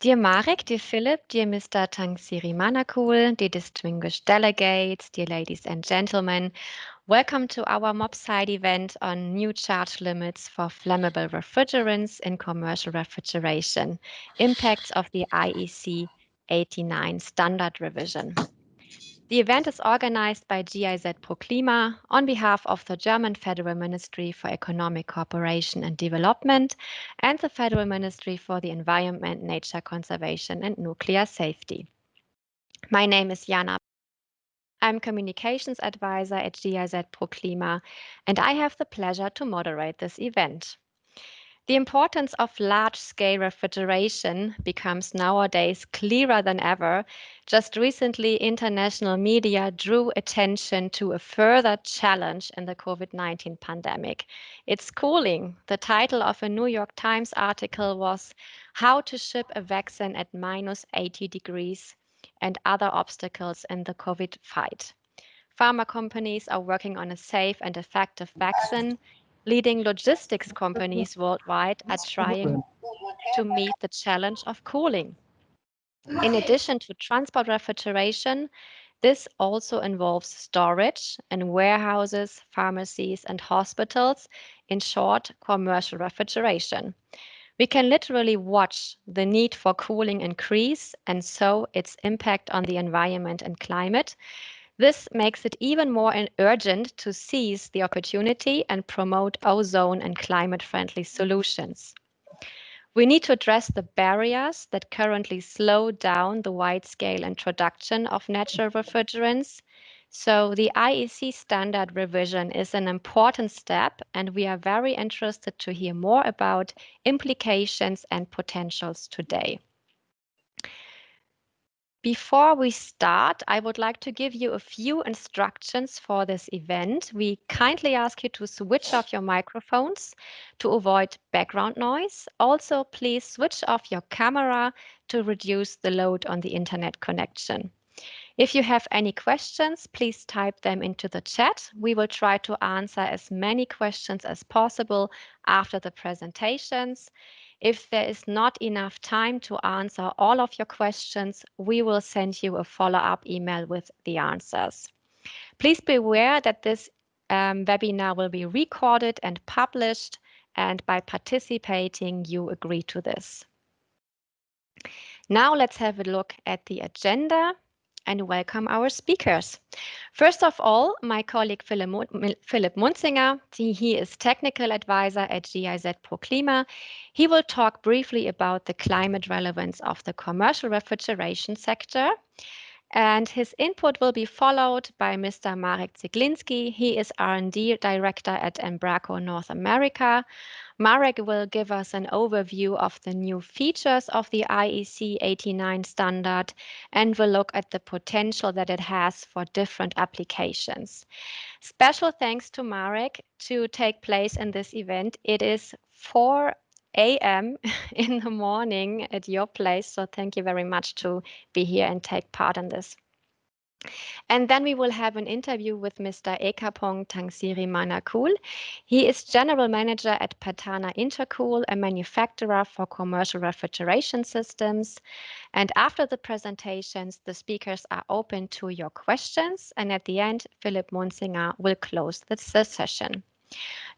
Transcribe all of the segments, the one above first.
Dear Marek, dear Philip, dear Mr. Tangsiri Manakul, dear distinguished delegates, dear ladies and gentlemen, welcome to our MOP side event on new charge limits for flammable refrigerants in commercial refrigeration, impacts of the IEC 89 standard revision. The event is organized by GIZ Proklima on behalf of the German Federal Ministry for Economic Cooperation and Development and the Federal Ministry for the Environment, Nature Conservation and Nuclear Safety. My name is Jana. I'm Communications Advisor at GIZ Proklima, and I have the pleasure to moderate this event. The importance of large-scale refrigeration becomes nowadays clearer than ever. Just recently, international media drew attention to a further challenge in the COVID-19 pandemic. It's cooling. The title of a New York Times article was "How to Ship a Vaccine at -80 degrees and Other Obstacles in the COVID Fight." Pharma companies are working on a safe and effective vaccine. Leading logistics companies worldwide are trying to meet the challenge of cooling. In addition to transport refrigeration, this also involves storage in warehouses, pharmacies, and hospitals, in short, commercial refrigeration. We can literally watch the need for cooling increase and so its impact on the environment and climate. This makes it even more urgent to seize the opportunity and promote ozone and climate-friendly solutions. We need to address the barriers that currently slow down the wide-scale introduction of natural refrigerants. So the IEC standard revision is an important step, and we are very interested to hear more about implications and potentials today. Before we start, I would like to give you a few instructions for this event. We kindly ask you to switch off your microphones to avoid background noise. Also, please switch off your camera to reduce the load on the internet connection. If you have any questions, please type them into the chat. We will try to answer as many questions as possible after the presentations. If there is not enough time to answer all of your questions, we will send you a follow-up email with the answers. Please be aware that this webinar will be recorded and published, and by participating, you agree to this. Now let's have a look at the agenda and welcome our speakers. First of all, my colleague Philip Munzinger, he is technical advisor at GIZ Proklima. He will talk briefly about the climate relevance of the commercial refrigeration sector. And his input will be followed by Mr. Marek Ziglinski. He is R&D Director at Embraco North America. Marek will give us an overview of the new features of the IEC 89 standard and will look at the potential that it has for different applications. Special thanks to Marek to take place in this event. It is 4 a.m. in the morning at your place, so thank you very much to be here and take part in this. And then we will have an interview with Mr. Ekapong Tangsiri Manakul. He is General Manager at Patana Intercool, a manufacturer for commercial refrigeration systems. And after the presentations, the speakers are open to your questions. And at the end, Philip Munzinger will close the session.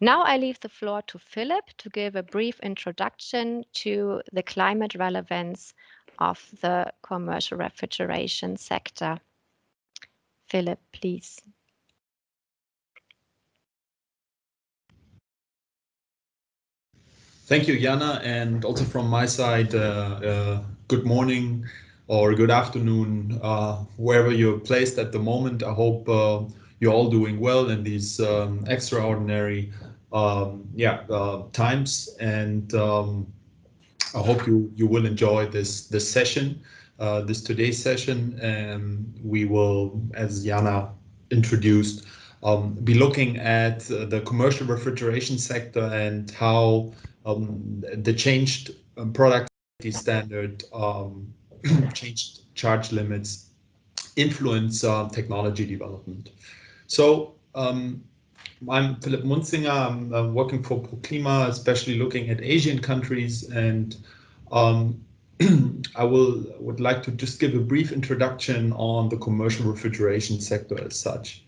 Now I leave the floor to Philip to give a brief introduction to the climate relevance of the commercial refrigeration sector. Philip, please. Thank you, Jana, and also from my side, good morning or good afternoon, wherever you're placed at the moment. I hope you're all doing well in these extraordinary times, and I hope you will enjoy this session, this today's session. We will, as Jana introduced, be looking at the commercial refrigeration sector and how the changed product standard, changed charge limits influence technology development. So I'm Philip Munzinger. I'm working for Proklima, especially looking at Asian countries, and I would like to just give a brief introduction on the commercial refrigeration sector as such.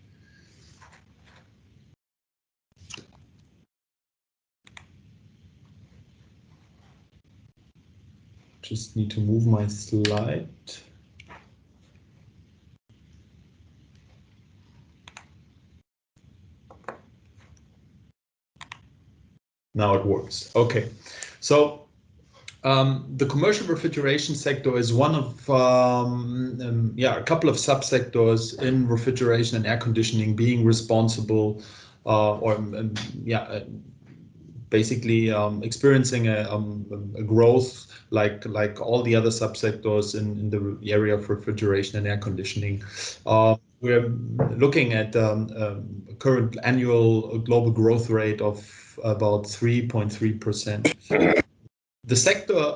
Just need to move my slide. Now it works. Okay, so the commercial refrigeration sector is one of a couple of subsectors in refrigeration and air conditioning being responsible basically experiencing a growth like all the other subsectors in the area of refrigeration and air conditioning. We're looking at a current annual global growth rate of about 3.3%. The sector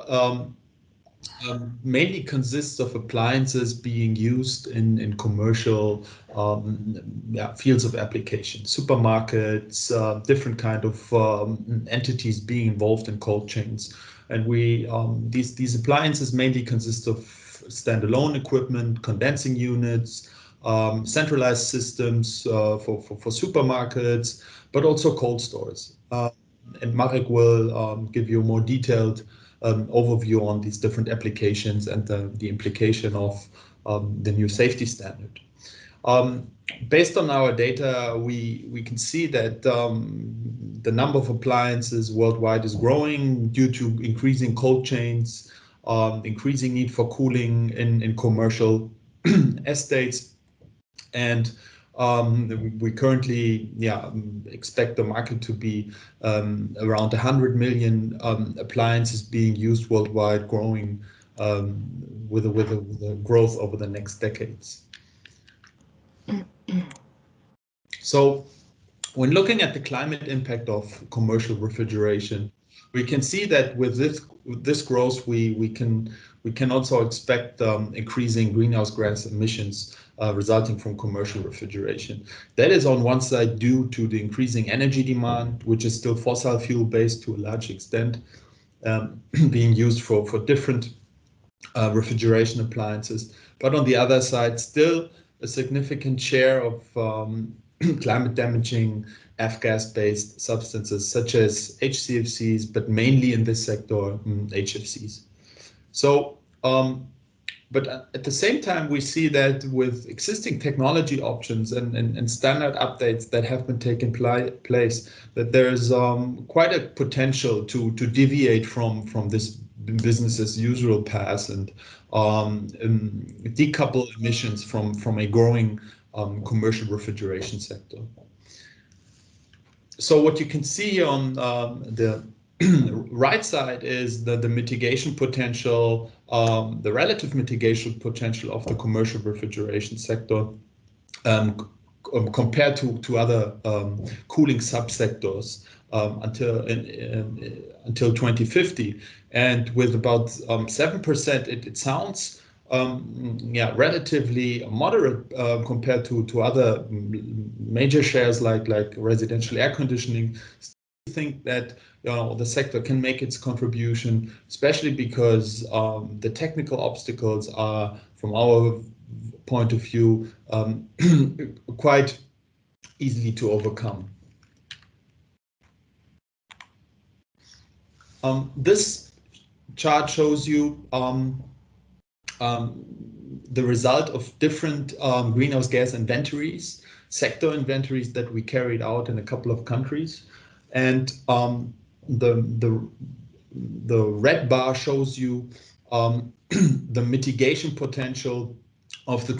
mainly consists of appliances being used in commercial fields of application, supermarkets, different kind of entities being involved in cold chains. And these appliances mainly consist of standalone equipment, condensing units, centralized systems for supermarkets, but also cold stores. And Marek will give you a more detailed overview on these different applications and the implication of the new safety standard. Based on our data, we can see that the number of appliances worldwide is growing due to increasing cold chains, increasing need for cooling in commercial estates, and we currently expect the market to be around 100 million appliances being used worldwide, growing with a growth over the next decades. So when looking at the climate impact of commercial refrigeration, we can see that with this growth, we can also expect increasing greenhouse gas emissions resulting from commercial refrigeration. That is on one side due to the increasing energy demand, which is still fossil fuel based to a large extent, being used for different refrigeration appliances. But on the other side, still a significant share of climate damaging F-gas based substances such as HCFCs, but mainly in this sector, HFCs. So, but at the same time, we see that with existing technology options and standard updates that have been taking place, that there is quite a potential to deviate from this business as usual path and decouple emissions from a growing commercial refrigeration sector. So what you can see on the right side is the mitigation potential, the relative mitigation potential of the commercial refrigeration sector compared to other cooling subsectors until 2050. And with about 7%, it sounds relatively moderate compared to other major shares like residential air conditioning. I think that the sector can make its contribution, especially because the technical obstacles are, from our point of view, quite easily to overcome. This chart shows you the result of different greenhouse gas inventories, sector inventories that we carried out in a couple of countries. And the red bar shows you the mitigation potential of the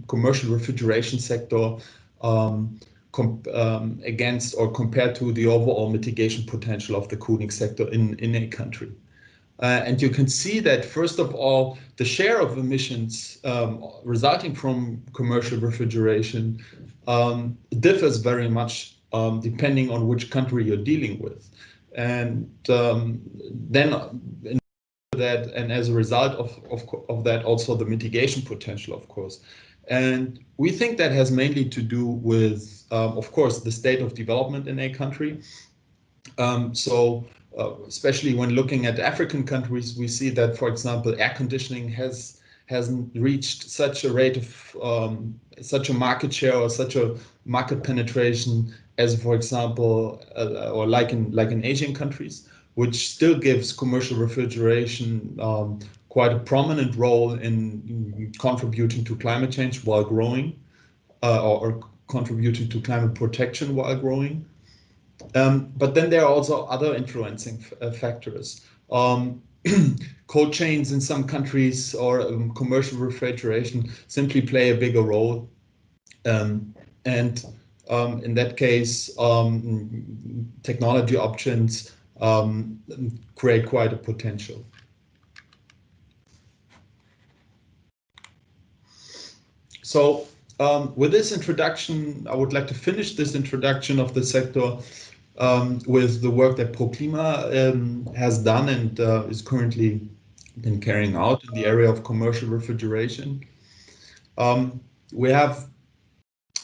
commercial refrigeration sector against or compared to the overall mitigation potential of the cooling sector in a country. And you can see that, first of all, the share of emissions resulting from commercial refrigeration differs very much depending on which country you're dealing with. And then that, and as a result of that, also the mitigation potential, of course. And we think that has mainly to do with, of course, the state of development in a country. especially when looking at African countries, we see that, for example, air conditioning hasn't reached such a rate of such a market share or such a market penetration as, for example, or like in Asian countries, which still gives commercial refrigeration quite a prominent role in contributing to climate change while growing, or contributing to climate protection while growing. But then there are also other influencing factors. Cold chains in some countries or commercial refrigeration simply play a bigger role. And in that case, technology options create quite a potential. So with this introduction, I would like to finish this introduction of the sector with the work that Proklima has done and is currently been carrying out in the area of commercial refrigeration. We have,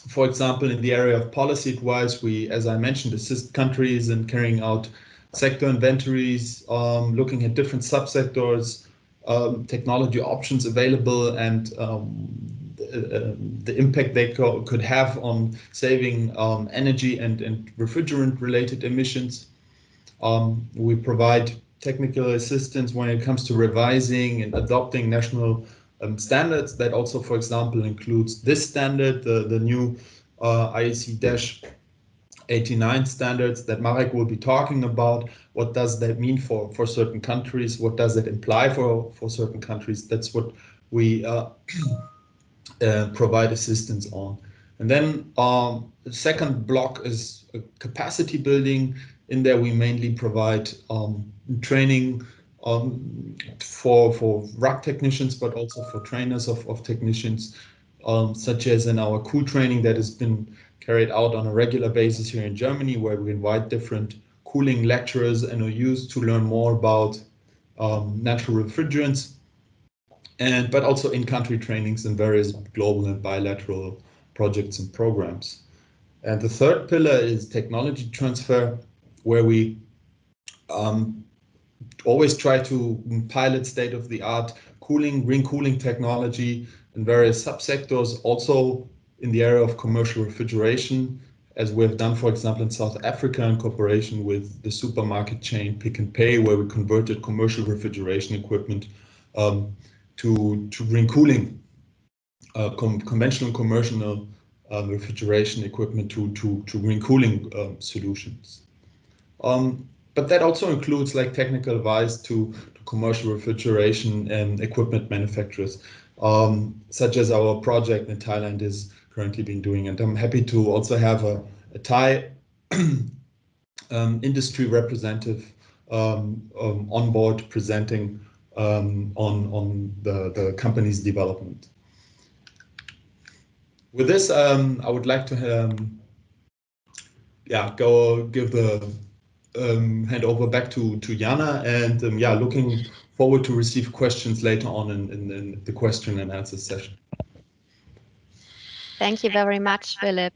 for example, in the area of policy advice, we, as I mentioned, assist countries in carrying out sector inventories, looking at different subsectors, technology options available, and the impact they could have on saving energy and refrigerant-related emissions. We provide technical assistance when it comes to revising and adopting national standards. That also, for example, includes this standard, the new IEC-89 standards that Marek will be talking about. What does that mean for certain countries? What does it imply for certain countries? That's what we provide assistance on. And then the second block is capacity building. In there, we mainly provide training for RAC technicians, but also for trainers of technicians, such as in our cool training that has been carried out on a regular basis here in Germany, where we invite different cooling lecturers and OUs to learn more about natural refrigerants, but also in-country trainings in various global and bilateral projects and programs. And the third pillar is technology transfer, where we always try to pilot state-of-the-art cooling, green cooling technology in various subsectors, also in the area of commercial refrigeration, as we have done, for example, in South Africa in cooperation with the supermarket chain Pick n Pay, where we converted commercial refrigeration equipment to green cooling, conventional commercial refrigeration equipment to green cooling solutions. But that also includes like technical advice to commercial refrigeration and equipment manufacturers, such as our project in Thailand is currently been doing. And I'm happy to also have a Thai industry representative on board presenting on the company's development. With this, I would like to go give the hand over back to Jana, and looking forward to receive questions later on in the question and answer session. Thank you very much, Philip.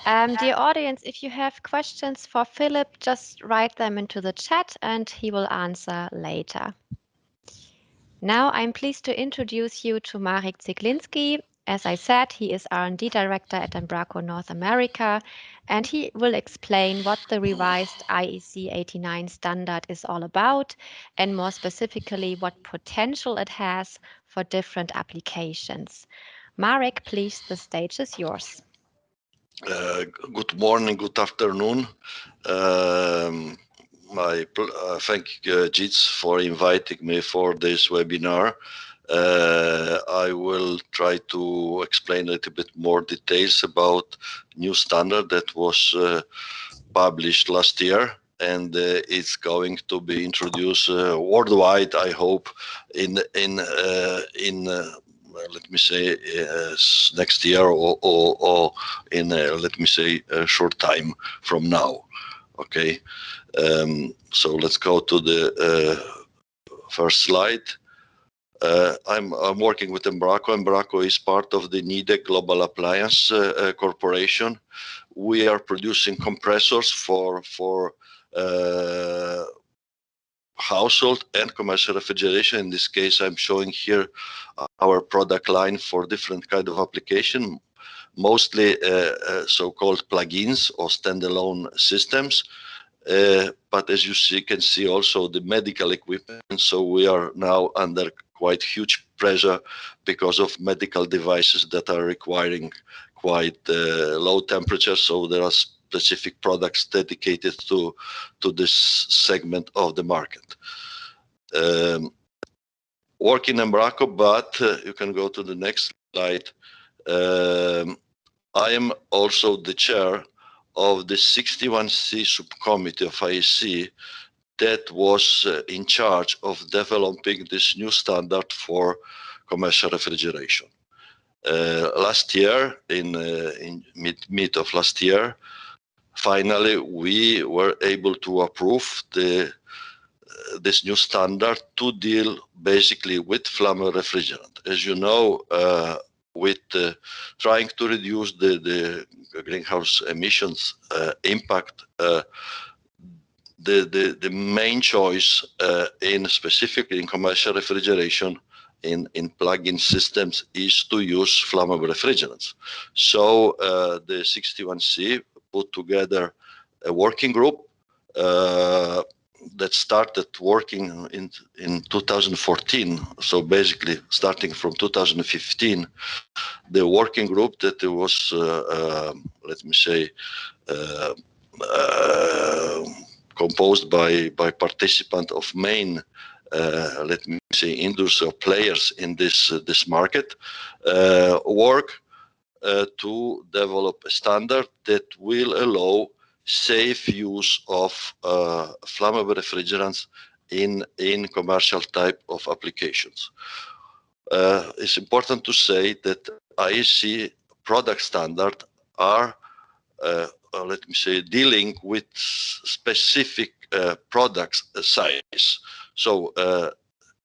Dear audience, if you have questions for Philip, just write them into the chat and he will answer later. Now I'm pleased to introduce you to Marek Ziglinski. As I said, he is R&D Director at Embraco North America, and he will explain what the revised IEC 89 standard is all about, and more specifically, what potential it has for different applications. Marek, please, the stage is yours. Good morning, good afternoon. I thank GIZ for inviting me for this webinar. I will try to explain a little bit more details about new standard that was published last year, and it's going to be introduced worldwide, I hope, in let me say next year or in let me say a short time from now. Okay, so let's go to the first slide. I'm working with Embraco. Embraco is part of the NIDE Global Appliance Corporation. We are producing compressors for household and commercial refrigeration. In this case, I'm showing here our product line for different kind of application, mostly so-called plugins or standalone systems. But as you can see also the medical equipment. So we are now under quite huge pressure because of medical devices that are requiring quite low temperatures. So there are specific products dedicated to this segment of the market. Working embargo, but you can go to the next slide. I am also the chair of the 61C subcommittee of IEC that was in charge of developing this new standard for commercial refrigeration. Last year, in mid of last year, finally we were able to approve this new standard to deal basically with flammable refrigerant. As you know, with trying to reduce the greenhouse emissions impact, the main choice specifically in commercial refrigeration in plug-in systems is to use flammable refrigerants. So the 61C put together a working group that started working in 2014. So basically starting from 2015, the working group that was, let me say, composed by participants of main, let me say, industrial players in this market, work to develop a standard that will allow safe use of flammable refrigerants in commercial type of applications. It's important to say that IEC product standard are, let me say, dealing with specific products size. So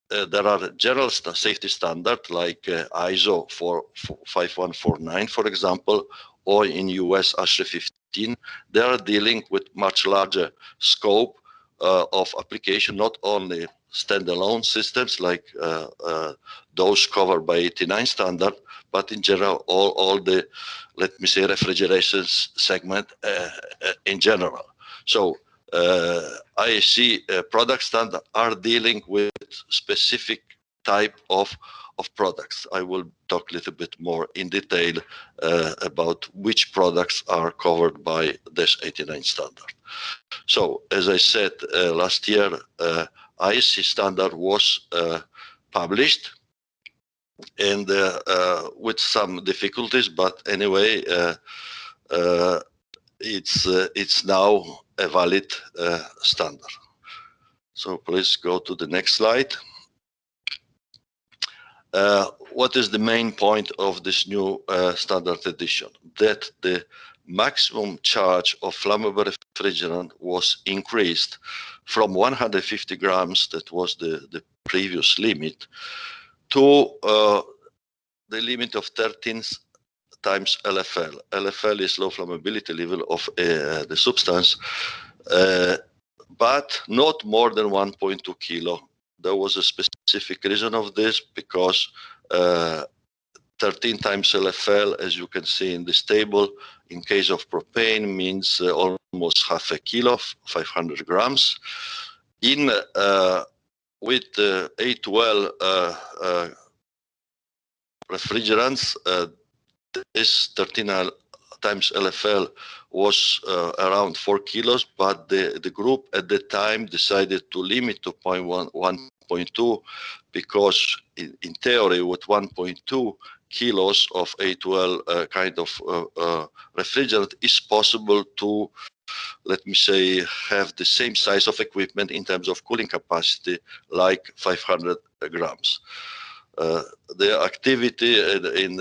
there are general safety standard like ISO 5149, for example, or in US ASHRAE 15. They are dealing with much larger scope of application, not only standalone systems like those covered by 89 standard, but in general all the, let me say, refrigeration segment in general. So IEC product standard are dealing with specific type of products. I will talk a little bit more in detail about which products are covered by this 89 standard. So as I said, last year IEC standard was published, and with some difficulties, but anyway, it's now a valid standard. So please go to the next slide. What is the main point of this new standard edition? That the maximum charge of flammable refrigerant was increased from 150 grams, that was the previous limit, to the limit of 13 times LFL. LFL is low flammability level of the substance, but not more than 1.2 kilo. There was a specific reason of this because 13 times LFL, as you can see in this table, in case of propane means almost half a kilo, 500 grams. In with A12 refrigerants, this 13 times LFL was around 4 kilos, but the group at the time decided to limit to 1.2 because in theory with 1.2 kilos of A12 kind of refrigerant is possible to, let me say, have the same size of equipment in terms of cooling capacity like 500 grams. The activity in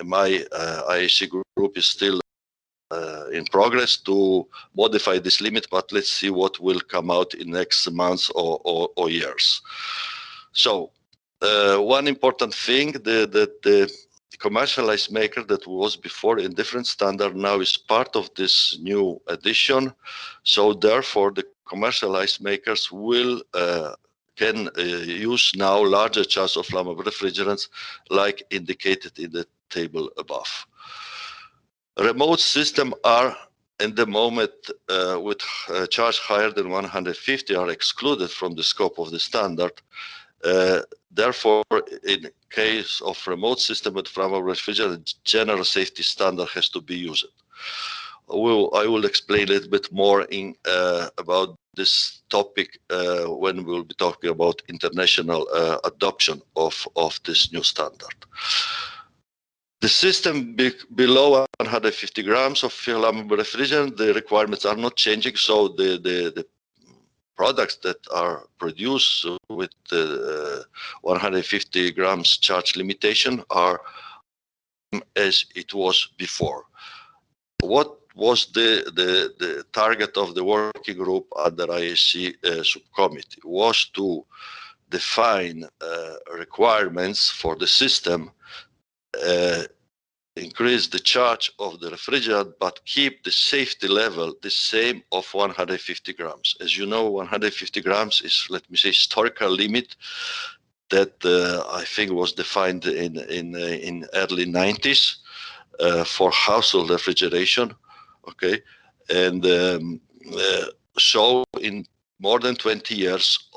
my IEC group is still in progress to modify this limit, but let's see what will come out in next months or years. So one important thing, the commercialized maker that was before in different standard now is part of this new edition. So therefore the commercialized makers can use now larger charge of flammable refrigerants, like indicated in the table above. Remote systems are, in the moment, with charge higher than 150 are excluded from the scope of the standard. Therefore, in case of remote system with flammable refrigerant, general safety standard has to be used. I will explain a little bit more about this topic when we'll be talking about international adoption of this new standard. The system below 150 grams of flammable refrigerant, the requirements are not changing, so the products that are produced with 150 grams charge limitation are as it was before. What was the target of the working group under IEC subcommittee was to define requirements for the system, increase the charge of the refrigerant, but keep the safety level the same of 150 grams. As you know, 150 grams is, let me say, historical limit that I think was defined in early 90s for household refrigeration. Okay, and so in more than 20 years,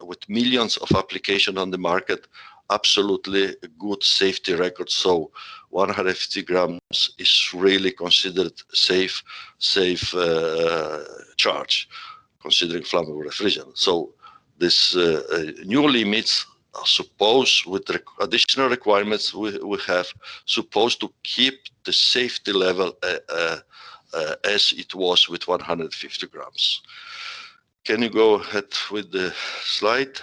with millions of applications on the market, absolutely good safety record. So 150 grams is really considered safe charge, considering flammable refrigerant. So this new limits are supposed, with additional requirements we have, supposed to keep the safety level as it was with 150 grams. Can you go ahead with the slide?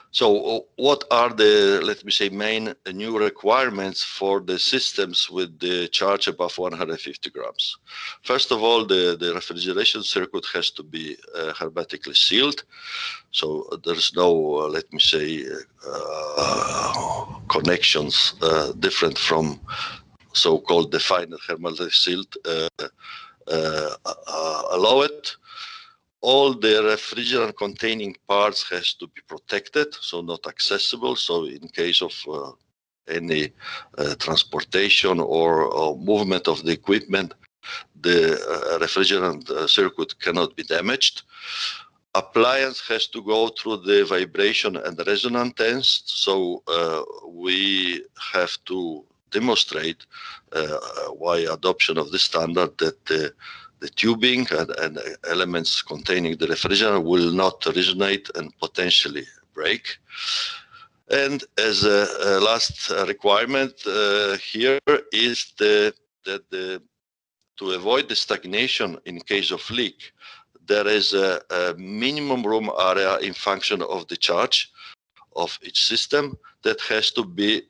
So what are the, let me say, main new requirements for the systems with the charge above 150 grams? First of all, the refrigeration circuit has to be hermetically sealed. So there's no, let me say, connections different from so-called defined hermetically sealed allow it. All the refrigerant containing parts has to be protected, so not accessible. So in case of any transportation or movement of the equipment, the refrigerant circuit cannot be damaged. Appliance has to go through the vibration and resonance test. So we have to demonstrate why adoption of the standard that the tubing and elements containing the refrigerant will not resonate and potentially break. And as a last requirement here is to avoid the stagnation in case of leak, there is a minimum room area in function of the charge of each system that has to be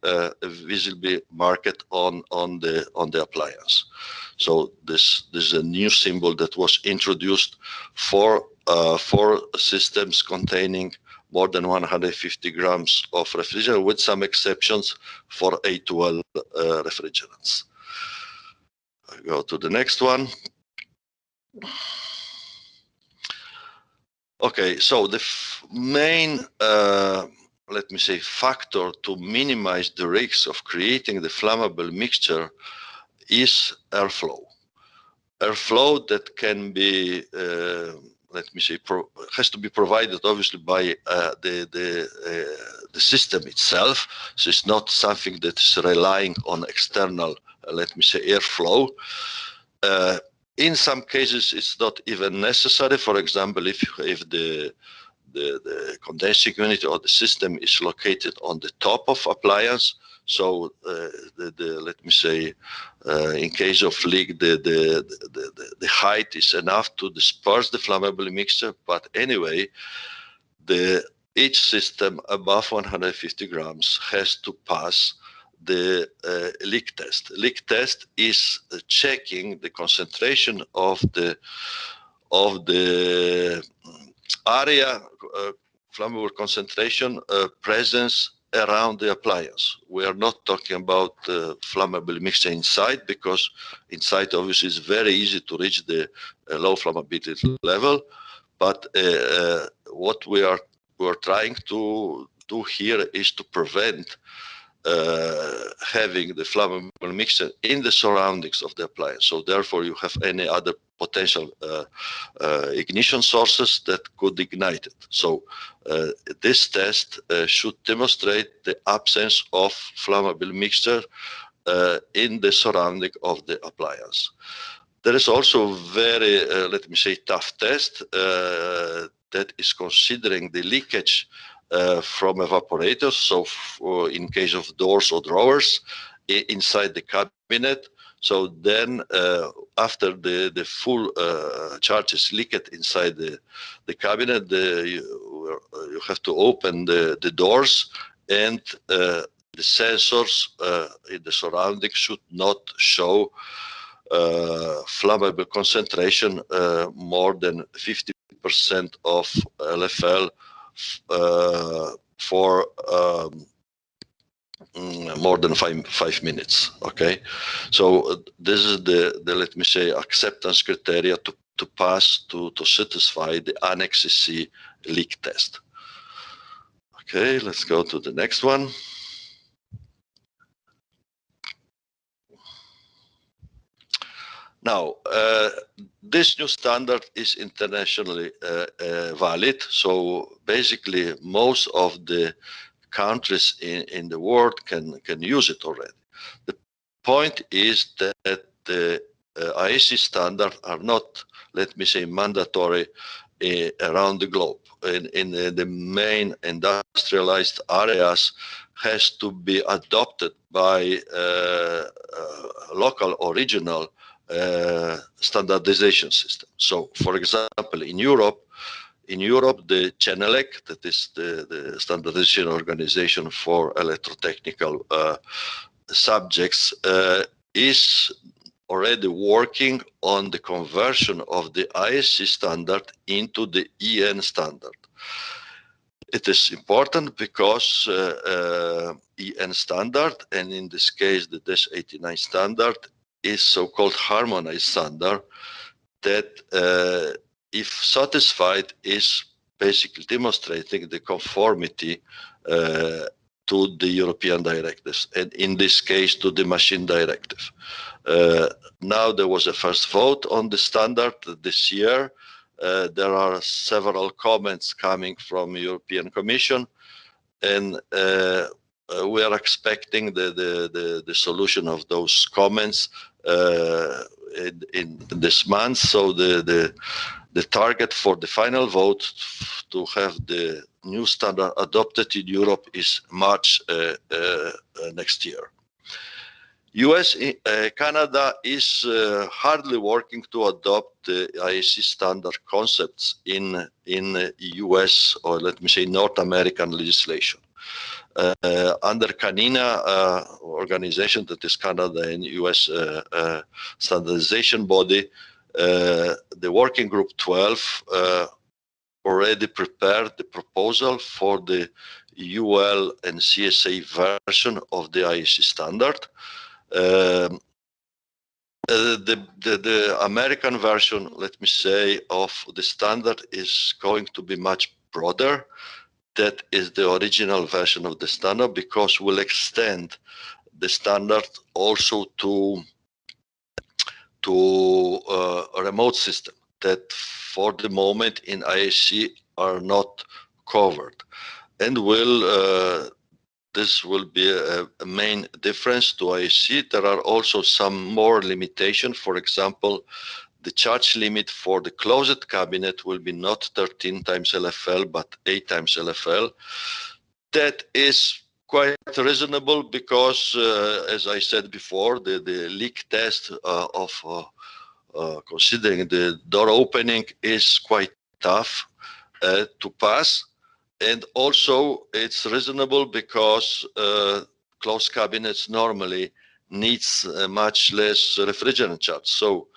visibly marked on the appliance. So this is a new symbol that was introduced for systems containing more than 150 grams of refrigerant, with some exceptions for A2L refrigerants. I go to the next one. Okay, so the main let me say, factor to minimize the risks of creating the flammable mixture is airflow. Airflow that can be, let me say, has to be provided obviously by the system itself. So it's not something that is relying on external, let me say, airflow. In some cases, it's not even necessary. For example, if the condensing unit or the system is located on the top of appliance, so let me say, in case of leak, the height is enough to disperse the flammable mixture. But anyway, each system above 150 grams has to pass the leak test. Leak test is checking the concentration of the area, flammable concentration presence around the appliance. We are not talking about flammable mixture inside, because inside obviously it's very easy to reach the low flammability level. But what we're trying to do here is to prevent having the flammable mixture in the surroundings of the appliance. So therefore, you have any other potential ignition sources that could ignite it. So this test should demonstrate the absence of flammable mixture in the surrounding of the appliance. There is also very, let me say, tough test that is considering the leakage from evaporators. So in case of doors or drawers inside the cabinet. So then after the full charge is leaked inside the cabinet, you have to open the doors, and the sensors in the surroundings should not show flammable concentration more than 50% of LFL for more than five minutes. Okay, so this is the let me say acceptance criteria to pass to satisfy the Annex C leak test. Okay, let's go to the next one. Now, this new standard is internationally valid. So basically, most of the countries in the world can use it already. The point is that the IEC standards are not, let me say, mandatory around the globe. In the main industrialized areas, has to be adopted by local or regional standardization system. So, for example, in Europe, the CENELEC, that is the standardization organization for electrotechnical subjects, is already working on the conversion of the IEC standard into the EN standard. It is important because EN standard, and in this case the DES 89 standard, is so-called harmonized standard that if satisfied is basically demonstrating the conformity to the European directives, and in this case to the machine directive. Now there was a first vote on the standard this year. There are several comments coming from the European Commission, and we are expecting the solution of those comments in this month. So the target for the final vote to have the new standard adopted in Europe is March next year. Canada is hardly working to adopt the IEC standard concepts in US, or let me say North American legislation. Under CANINA organization, that is Canada and US standardization body, the working group 12 already prepared the proposal for the UL and CSA version of the IEC standard. The American version, let me say, of the standard is going to be much broader. That is the original version of the standard, because we'll extend the standard also to a remote system that for the moment in IEC are not covered, and this will be a main difference to IEC. There are also some more limitations. For example, the charge limit for the closed cabinet will be not 13 times LFL, but 8 times LFL. That is quite reasonable because, as I said before, the leak test of considering the door opening is quite tough to pass. And also it's reasonable because closed cabinets normally needs much less refrigerant charge. So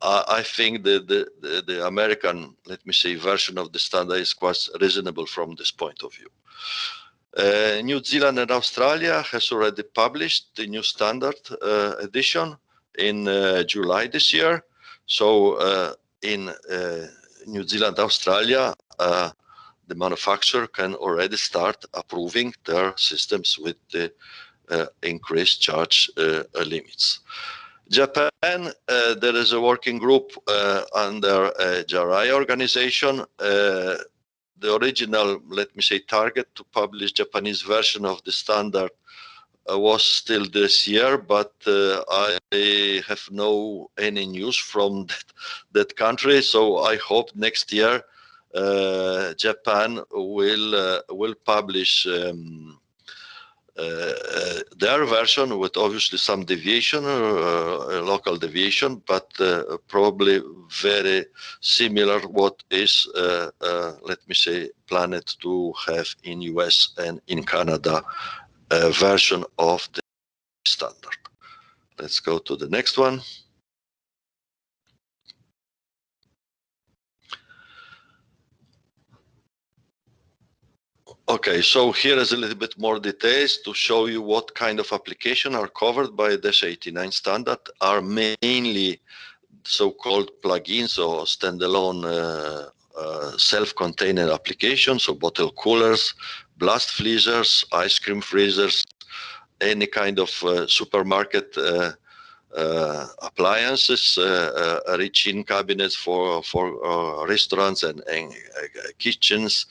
I think the American, let me say, version of the standard is quite reasonable from this point of view. New Zealand and Australia has already published the new standard edition in July this year. So in New Zealand, Australia, the manufacturer can already start approving their systems with the increased charge limits. Japan, there is a working group under JRI organization. The original, let me say, target to publish Japanese version of the standard was still this year, but I have no any news from that country. So I hope next year Japan will publish their version with obviously some deviation, local deviation, but probably very similar what is, let me say, planned to have in US and in Canada version of the standard. Let's go to the next one. Okay, so here is a little bit more details to show you what kind of application are covered by this 89 standard. Are mainly so-called plugins or standalone self-contained applications, so bottle coolers, blast freezers, ice cream freezers, any kind of supermarket appliances, reach-in cabinets for restaurants and kitchens.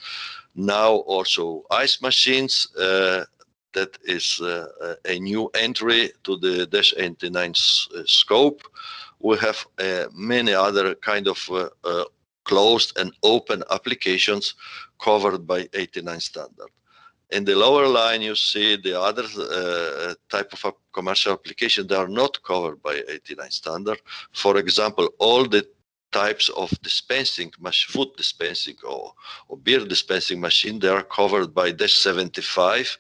Now also ice machines. That is a new entry to the Dash 89 scope. We have many other kind of closed and open applications covered by 89 standard. In the lower line, you see the other type of commercial application that are not covered by 89 standard. For example, all the types of dispensing, food dispensing or beer dispensing machine, they are covered by Dash 75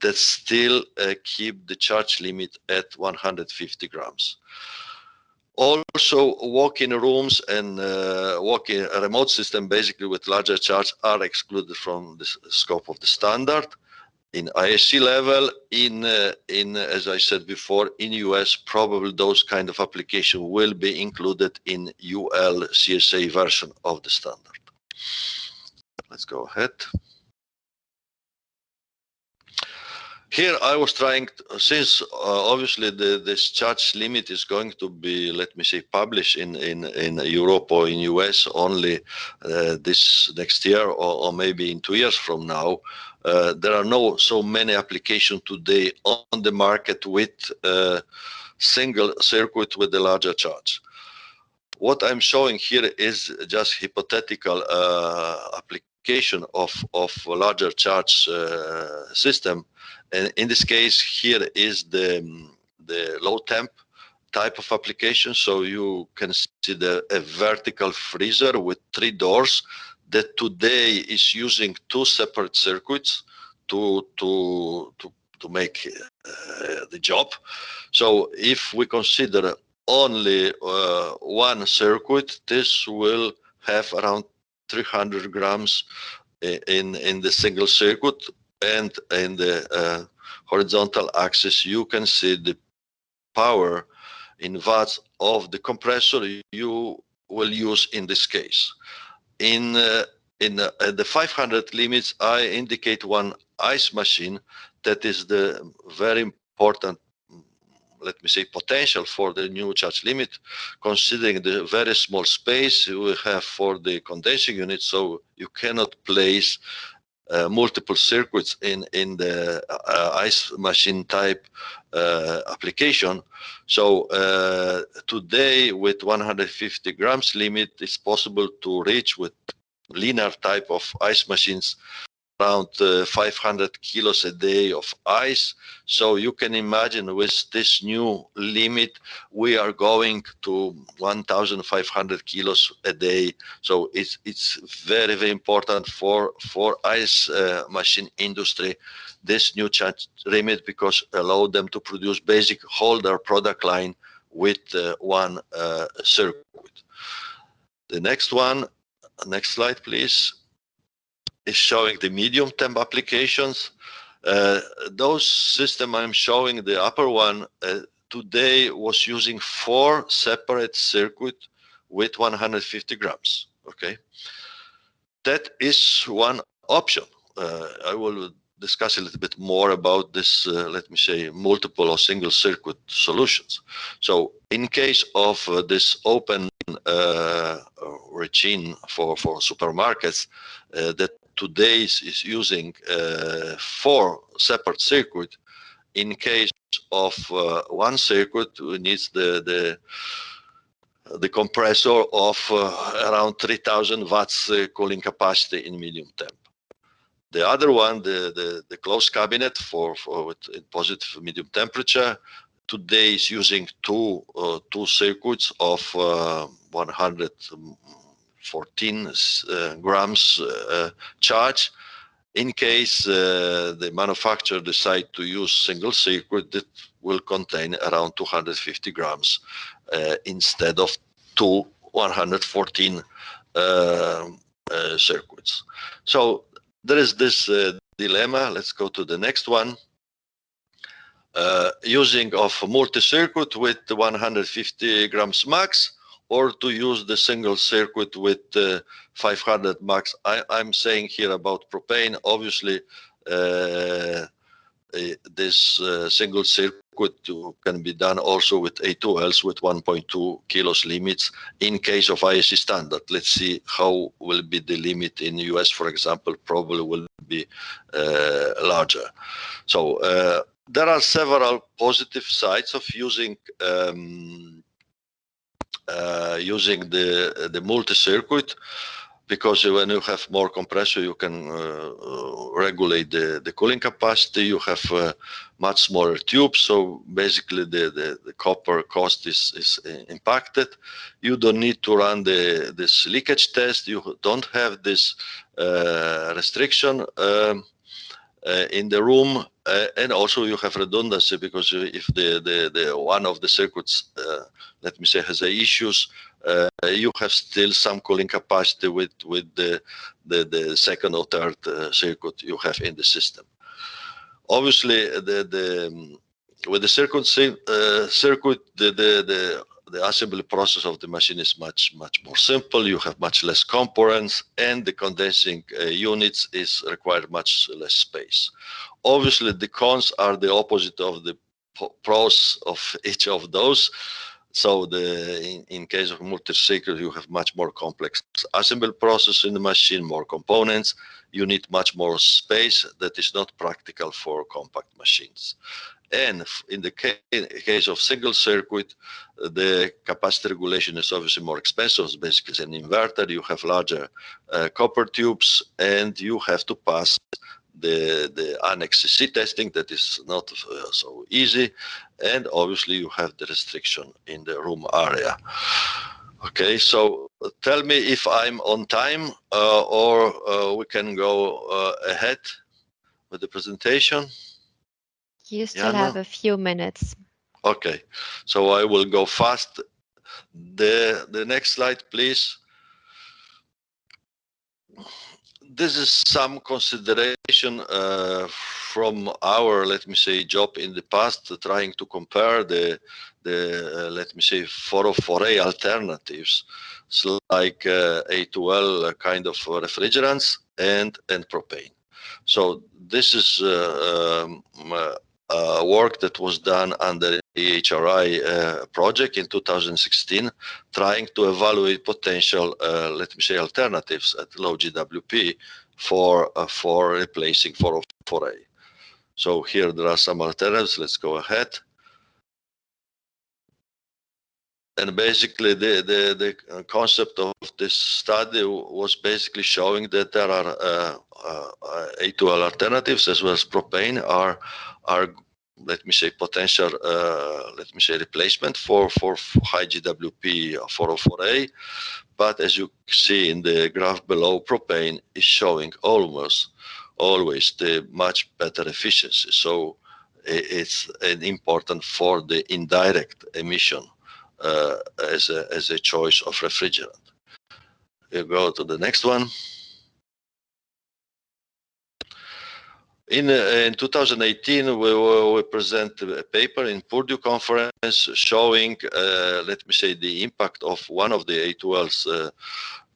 that still keep the charge limit at 150 grams. Also, walk-in rooms and walk-in remote system, basically with larger charge, are excluded from the scope of the standard. In IEC level, in as I said before, in US, probably those kind of application will be included in UL CSA version of the standard. Let's go ahead. Here I was trying, since obviously this charge limit is going to be, let me say, published in Europe or in US only this next year or maybe in 2 years from now. There are no so many applications today on the market with single circuit with the larger charge. What I'm showing here is just hypothetical application of a larger charge system. And in this case, here is the low temp type of application. So you can see a vertical freezer with 3 doors that today is using 2 separate circuits to make the job. So if we consider only one circuit, this will have around 300 grams in the single circuit. And in the horizontal axis, you can see the power in watts of the compressor you will use in this case. In the 500 limits, I indicate one ice machine that is the very important, let me say, potential for the new charge limit, considering the very small space you have for the condensing unit. So you cannot place multiple circuits in the ice machine type application. So today with 150 grams limit, it's possible to reach with linear type of ice machines around 500 kilos a day of ice. So you can imagine with this new limit, we are going to 1,500 kilos a day. So it's very, very important for ice machine industry, this new charge limit, because allow them to produce basic whole their product line with one circuit. The next one, next slide, please, is showing the medium temp applications. Those system I'm showing, the upper one today was using 4 separate circuits with 150 grams. Okay, that is one option. I will discuss a little bit more about this, let me say, multiple or single circuit solutions. So in case of this open regime for supermarkets that today is using 4 separate circuits, in case of one circuit, we need the compressor of around 3000 watts cooling capacity in medium temp. The other one, the closed cabinet with positive medium temperature, today is using two circuits of 114 grams charge. In case the manufacturer decide to use single circuit, that will contain around 250 grams instead of 114 circuits. So there is this dilemma. Let's go to the next one. Using of multi-circuit with 150 grams max, or to use the single circuit with 500 max. I'm saying here about propane. Obviously, this single circuit can be done also with A2Ls with 1.2 kilos limits in case of IEC standard. Let's see how will be the limit in the US, for example, probably will be larger. So there are several positive sides of using the multi-circuit, because when you have more compressor, you can regulate the cooling capacity. You have much smaller tubes, so basically the copper cost is impacted. You don't need to run this leakage test. You don't have this restriction in the room, and also you have redundancy, because if the one of the circuits, let me say, has issues, you have still some cooling capacity with the second or third circuit you have in the system. Obviously, with the circuit, the assembly process of the machine is much more simple. You have much less components, and the condensing units is required much less space. Obviously, the cons are the opposite of the pros of each of those. So in case of multi-circuit, you have much more complex assembly process in the machine, more components. You need much more space that is not practical for compact machines. And in the case of single circuit, the capacity regulation is obviously more expensive. It's basically an inverter. You have larger copper tubes, and you have to pass the Annex CC testing that is not so easy, and obviously you have the restriction in the room area. Okay, so tell me if I'm on time, or we can go ahead with the presentation. You still have a few minutes. Okay, so I will go fast. The next slide, please. This is some consideration from our, let me say, job in the past, trying to compare the let me say, 404A alternatives, so like A2L kind of refrigerants and propane. So this is work that was done under the EHRI project in 2016, trying to evaluate potential, let me say, alternatives at low GWP for replacing 404A. So here there are some alternatives. Let's go ahead. And basically, the concept of this study was basically showing that there are A2L alternatives as well as propane are let me say, potential let me say, replacement for high GWP 404A. But as you see in the graph below, propane is showing almost always the much better efficiency. So it's important for the indirect emission as a choice of refrigerant. You go to the next one. In 2018, we presented a paper in Purdue conference showing, let me say, the impact of one of the A2L's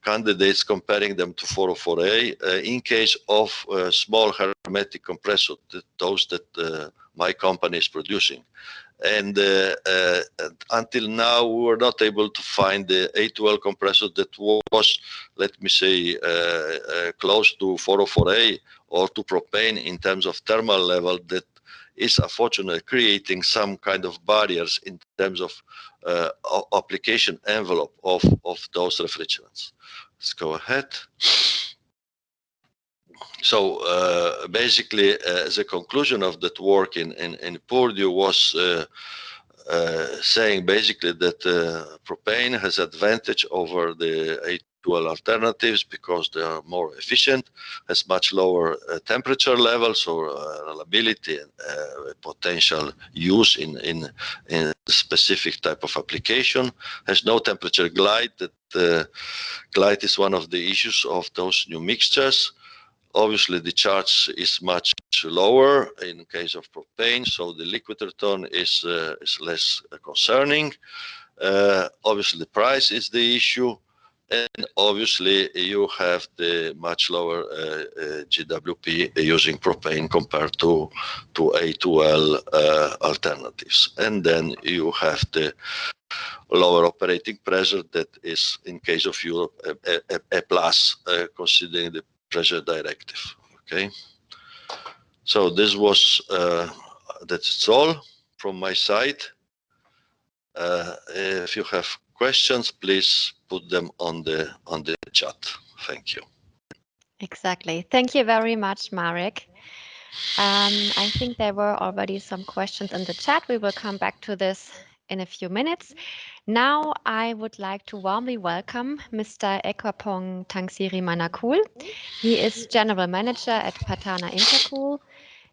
candidates, comparing them to 404A in case of small hermetic compressor, those that my company is producing. And until now, we were not able to find the A2L compressor that was, let me say, close to 404A or to propane in terms of thermal level that is unfortunately creating some kind of barriers in terms of application envelope of those refrigerants. Let's go ahead. So basically, the conclusion of that work in Purdue was saying basically that propane has advantage over the A2L alternatives because they are more efficient, has much lower temperature levels or reliability and potential use in specific type of application, has no temperature glide. That glide is one of the issues of those new mixtures. Obviously, the charge is much lower in case of propane, so the liquid return is less concerning. Obviously, the price is the issue, and obviously, you have the much lower GWP using propane compared to A2L alternatives. And then you have the lower operating pressure that is, in case of Europe, a plus, considering the pressure directive. Okay, so this was that's all from my side. If you have questions, please put them on the chat. Thank you. Exactly. Thank you very much, Marek. I think there were already some questions in the chat. We will come back to this in a few minutes. Now, I would like to warmly welcome Mr. Ekwapong Tangsiri Manakul. He is General Manager at Patana Intercool.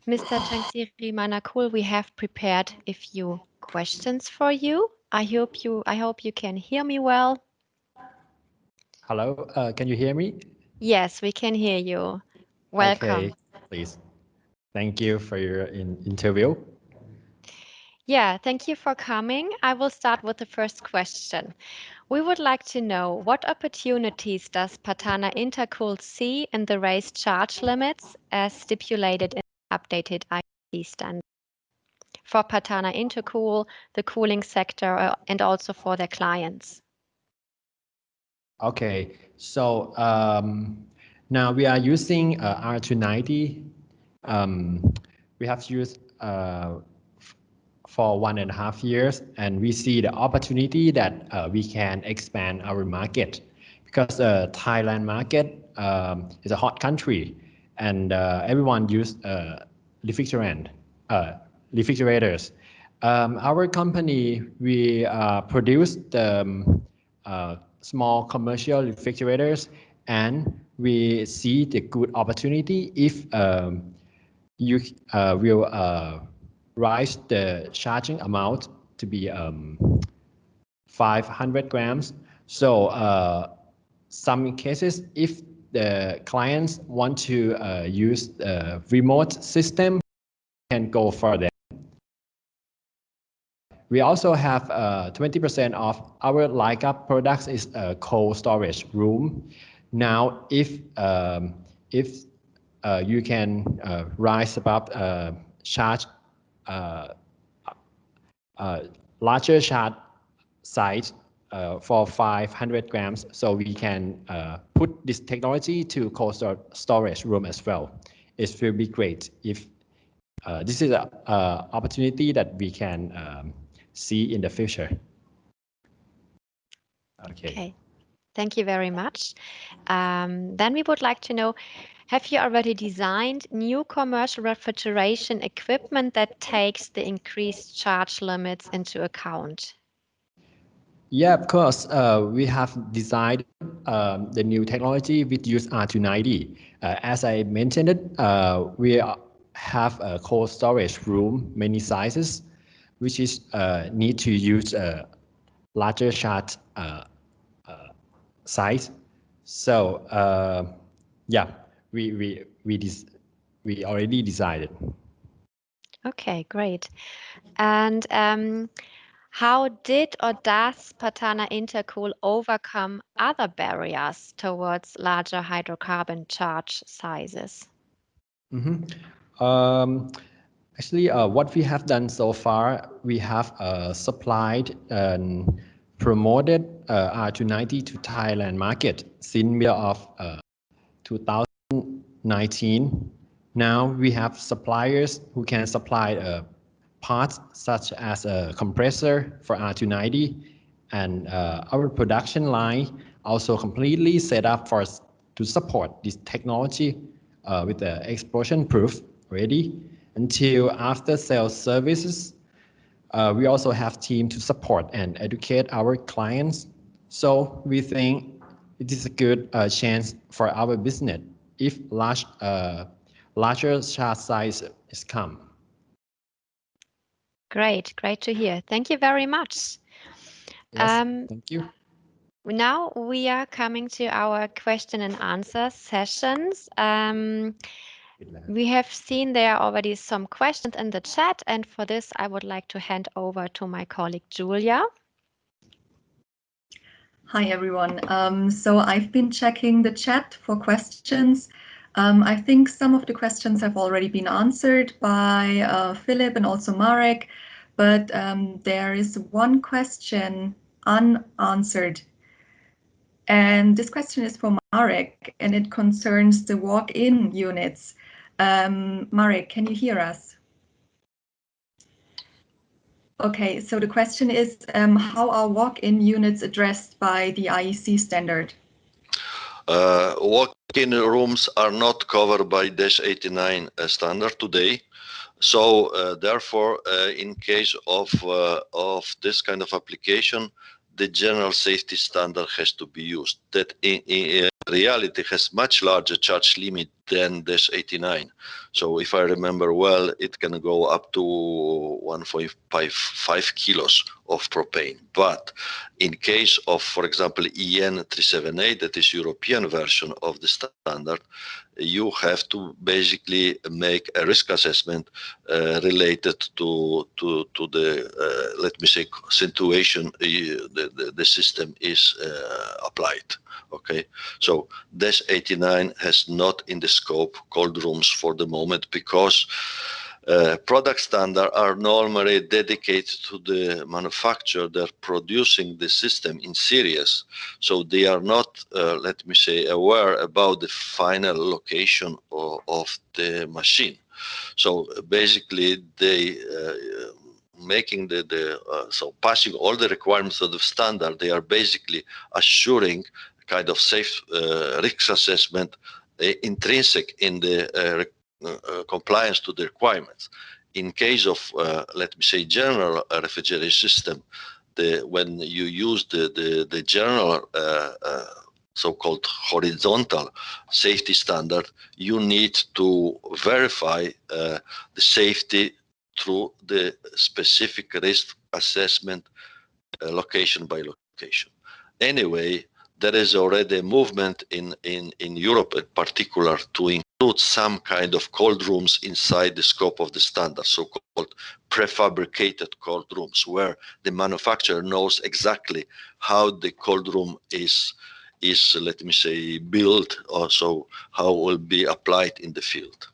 Mr. Tangsiri Manakul, we have prepared a few questions for you. I hope you can hear me well. Hello, can you hear me? Yes, we can hear you. Welcome. Okay, please. Thank you for your interview. Yeah, thank you for coming. I will start with the first question. We would like to know what opportunities does Patana Intercool see in the raised charge limits as stipulated in the updated IEC standard for Patana Intercool, the cooling sector, and also for their clients? Okay, so now we are using R290. We have used for 1.5 years, and we see the opportunity that we can expand our market because the Thailand market is a hot country, and everyone use refrigerators. Our company, we produce the small commercial refrigerators, and we see the good opportunity if you will rise the charging amount to be 500 grams. So some cases, if the clients want to use the remote system, can go further. We also have 20% of our Leica products is a cold storage room. Now, if you can rise above charge larger charge size for 500 grams, so we can put this technology to cold storage room as well. It will be great if this is an opportunity that we can see in the future. Okay. Thank you very much. Then we would like to know, have you already designed new commercial refrigeration equipment that takes the increased charge limits into account? Yeah, of course. We have designed the new technology with use R290. As I mentioned it, we have a cold storage room, many sizes, which is need to use a larger charge size. So yeah, we we already decided. Okay, great. And how did or does Patana Intercool overcome other barriers towards larger hydrocarbon charge sizes? Actually, what we have done so far, we have supplied and promoted R290 to Thailand market since middle of 2019. Now we have suppliers who can supply parts such as a compressor for R290, and our production line also completely set up to support this technology with the explosion proof ready. Until after sales services, we also have team to support and educate our clients. So we think it is a good chance for our business if larger charge size is come. Great to hear. Thank you very much. Yes, thank you. Now we are coming to our question and answer sessions. We have seen there are already some questions in the chat, and for this I would like to hand over to my colleague Julia. Hi everyone. So I've been checking the chat for questions. I think some of the questions have already been answered by Philip and also Marek, but there is one question unanswered. And this question is for Marek, and it concerns the walk-in units. Marek, can you hear us? Okay, so the question is, how are walk-in units addressed by the IEC standard? Walk-in rooms are not covered by DES 89 standard today. So therefore, in case of this kind of application, the general safety standard has to be used. That in reality has much larger charge limit than DES 89. So if I remember well, it can go up to 1.5 kilos of propane. But in case of, for example, EN 378, that is European version of the standard, you have to basically make a risk assessment related to the let me say situation the system is applied. Okay, so DES 89 has not in the scope cold rooms for the moment because product standards are normally dedicated to the manufacturer that are producing the system in series. So they are not, let me say, aware about the final location of the machine. So basically they making so passing all the requirements of the standard, they are basically assuring kind of safe risk assessment intrinsic in the compliance to the requirements. In case of, let me say, general refrigeration system, when you use the general so-called horizontal safety standard, you need to verify the safety through the specific risk assessment location by location. Anyway, there is already a movement in Europe in particular to include some kind of cold rooms inside the scope of the standard, so-called prefabricated cold rooms, where the manufacturer knows exactly how the cold room is let me say built, also how it will be applied in the field.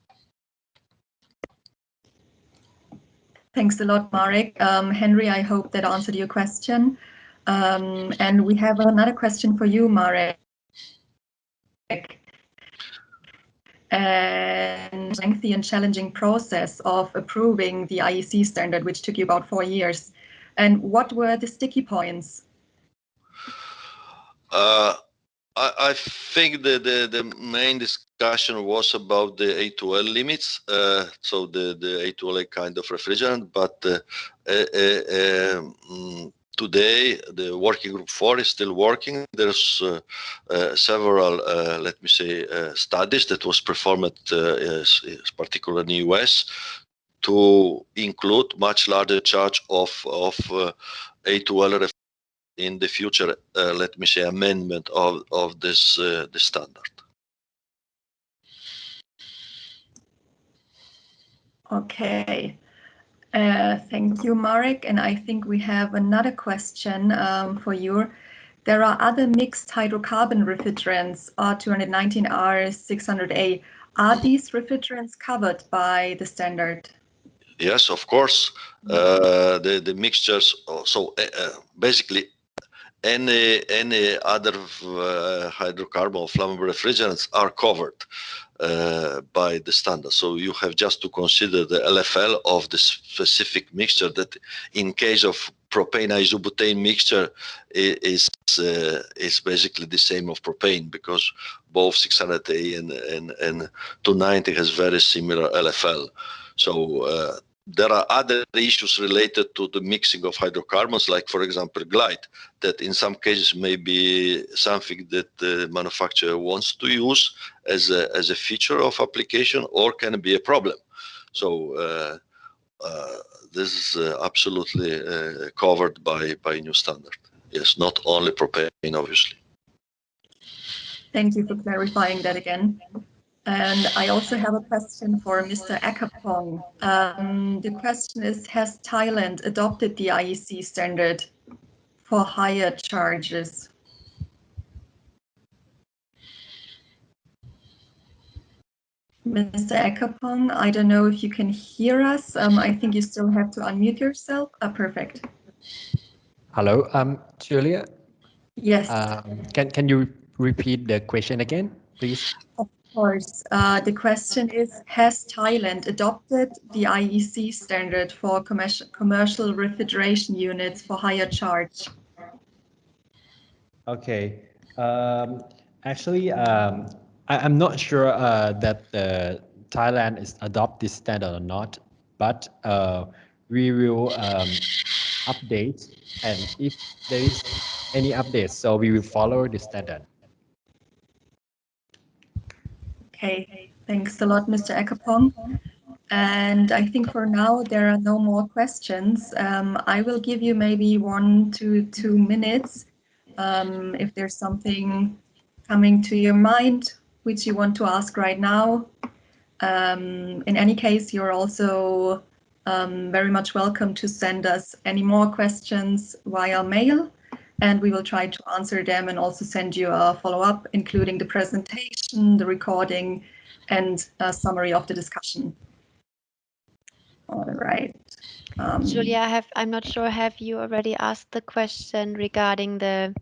Thanks a lot, Marek. Henry, I hope that answered your question. And we have another question for you, Marek. And lengthy and challenging process of approving the IEC standard, which took you about 4 years. And what were the sticky points? I think the main discussion was about the A2L limits, so the A2L kind of refrigerant, but today the working group 4 is still working. There's several, let me say, studies that was performed, particularly in the US, to include much larger charge of A2L in the future, let me say, amendment of this the standard. Okay. Thank you, Marek. And I think we have another question for you. There are other mixed hydrocarbon refrigerants, R219R, 600A. Are these refrigerants covered by the standard? Yes, of course. The mixtures. So basically, any other hydrocarbon or flammable refrigerants are covered by the standard. So you have just to consider the LFL of the specific mixture, that in case of propane isobutane mixture is basically the same of propane, because both 600A and 290 has very similar LFL. So there are other issues related to the mixing of hydrocarbons, like, for example, glide, that in some cases may be something that the manufacturer wants to use as a feature of application, or can be a problem. So this is absolutely covered by new standard. Yes, not only propane, obviously. Thank you for clarifying that again. And I also have a question for Mr. Akapong. The question is, has Thailand adopted the IEC standard for higher charges? Mr. Akapong, I don't know if you can hear us. I think you still have to unmute yourself. Perfect. Hello, Julia. Yes. Can you repeat the question again, please? Of course. The question is, has Thailand adopted the IEC standard for commercial refrigeration units for higher charge? Okay. Actually, I'm not sure that Thailand is adopt this standard or not, but we will update, and if there is any updates, so we will follow the standard. Okay, thanks a lot, Mr. Akapong. And I think for now there are no more questions. I will give you maybe 1 to 2 minutes if there's something coming to your mind which you want to ask right now. In any case, you're also very much welcome to send us any more questions via mail, and we will try to answer them and also send you a follow-up, including the presentation, the recording, and a summary of the discussion. All right. Julia, I'm not sure, have you already asked the question regarding the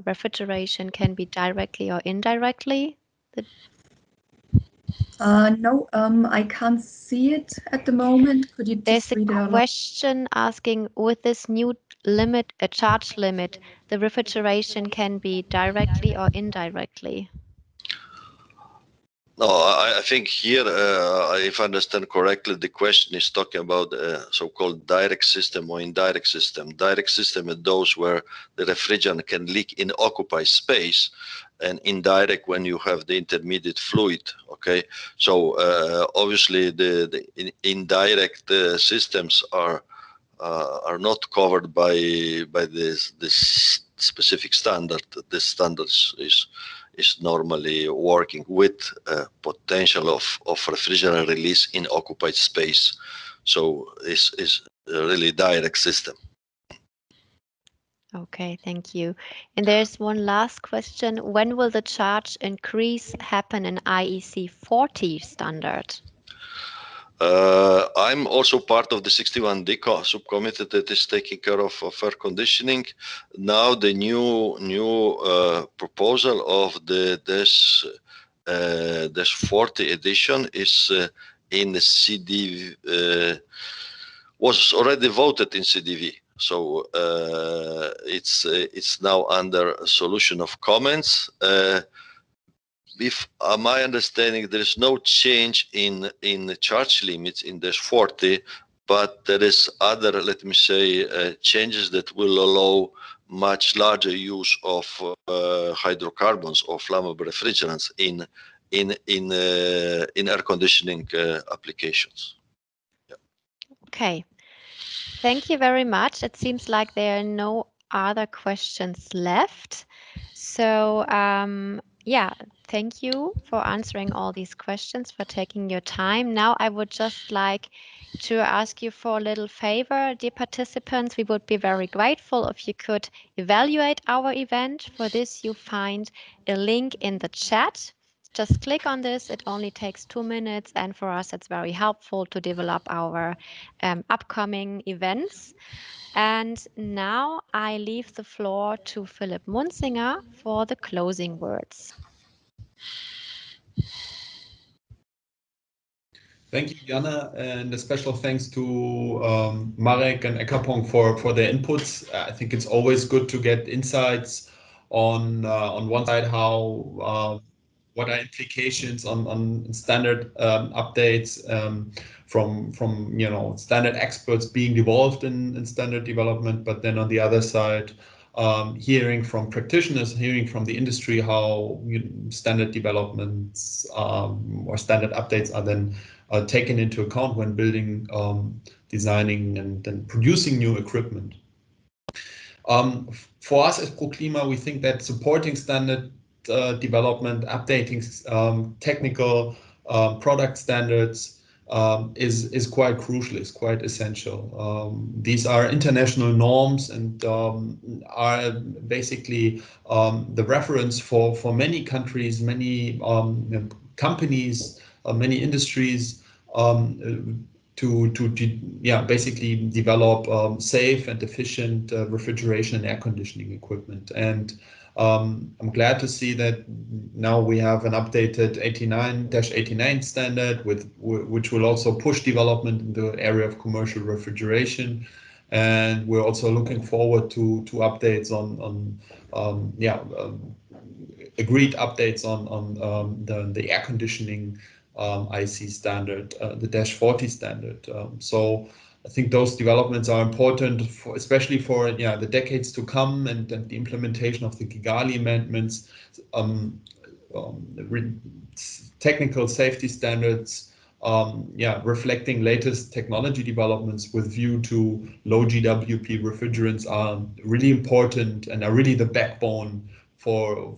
refrigeration can be directly or indirectly? No, I can't see it at the moment. Could you just read it out? There's a question asking, with this new limit, a charge limit, the refrigeration can be directly or indirectly? No, I think here, if I understand correctly, the question is talking about so-called direct system or indirect system. Direct system are those where the refrigerant can leak in occupied space, and indirect when you have the intermediate fluid. Okay, so obviously the indirect systems are not covered by this specific standard. This standard is normally working with potential of refrigerant release in occupied space. So it's a really direct system. Okay, thank you. And there's one last question. When will the charge increase happen in IEC 40 standard? I'm also part of the 61D subcommittee that is taking care of air conditioning. Now the new proposal of the this 40 edition is in the CD, was already voted in CDV. So it's now under a solution of comments. If my understanding, there is no change in the charge limits in this 40, but there is other, let me say, changes that will allow much larger use of hydrocarbons or flammable refrigerants in air conditioning applications. Yeah. Okay, thank you very much. It seems like there are no other questions left. So Yeah, thank you for answering all these questions, for taking your time. Now I would just like to ask you for a little favor, dear participants. We would be very grateful if you could evaluate our event. For this, you find a link in the chat. Just click on this. It only takes 2 minutes, and for us, it's very helpful to develop our upcoming events. And now I leave the floor to Philipp Munzinger for the closing words. Thank you, Jana, and a special thanks to Marek and Ekapong for their inputs. I think it's always good to get insights on one side how what are implications on standard updates from standard experts being involved in standard development, but then on the other side, hearing from practitioners, hearing from the industry how standard developments or standard updates are then taken into account when building, designing, and producing new equipment. For us as Proklima, we think that supporting standard development, updating technical product standards is quite crucial, is quite essential. These are international norms and are basically the reference for many countries, many companies, many industries to basically develop safe and efficient refrigeration and air conditioning equipment. And I'm glad to see that now we have an updated 89-89 standard which will also push development in the area of commercial refrigeration. And we're also looking forward to updates on agreed updates on the air conditioning IEC standard, the -40 standard. So I think those developments are important, especially for the decades to come, and the implementation of the Kigali amendments, technical safety standards, reflecting latest technology developments with view to low GWP refrigerants are really important and are really the backbone for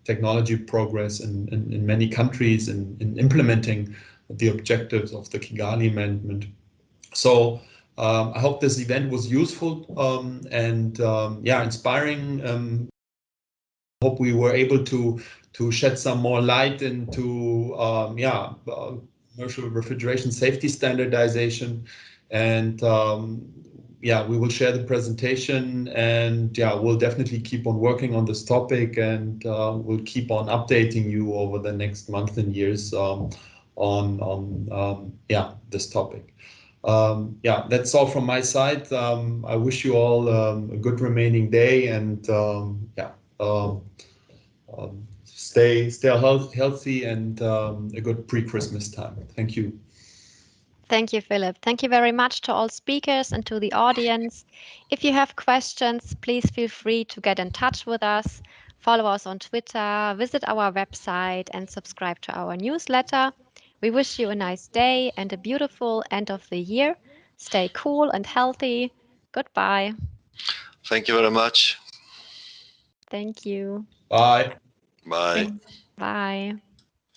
technology progress in many countries in implementing the objectives of the Kigali Amendment. So I hope this event was useful and inspiring. Hope we were able to shed some more light into commercial refrigeration safety standardization, and we will share the presentation, and we'll definitely keep on working on this topic, and we'll keep on updating you over the next month and years on this topic. That's all from my side. I wish you all a good remaining day, and stay healthy and a good pre-Christmas time. Thank you. Thank you, Philipp. Thank you very much to all speakers and to the audience. If you have questions, please feel free to get in touch with us. Follow us on Twitter, visit our website, and subscribe to our newsletter. We wish you a nice day and a beautiful end of the year. Stay cool and healthy. Goodbye. Thank you very much. Thank you. Bye. Bye. Bye.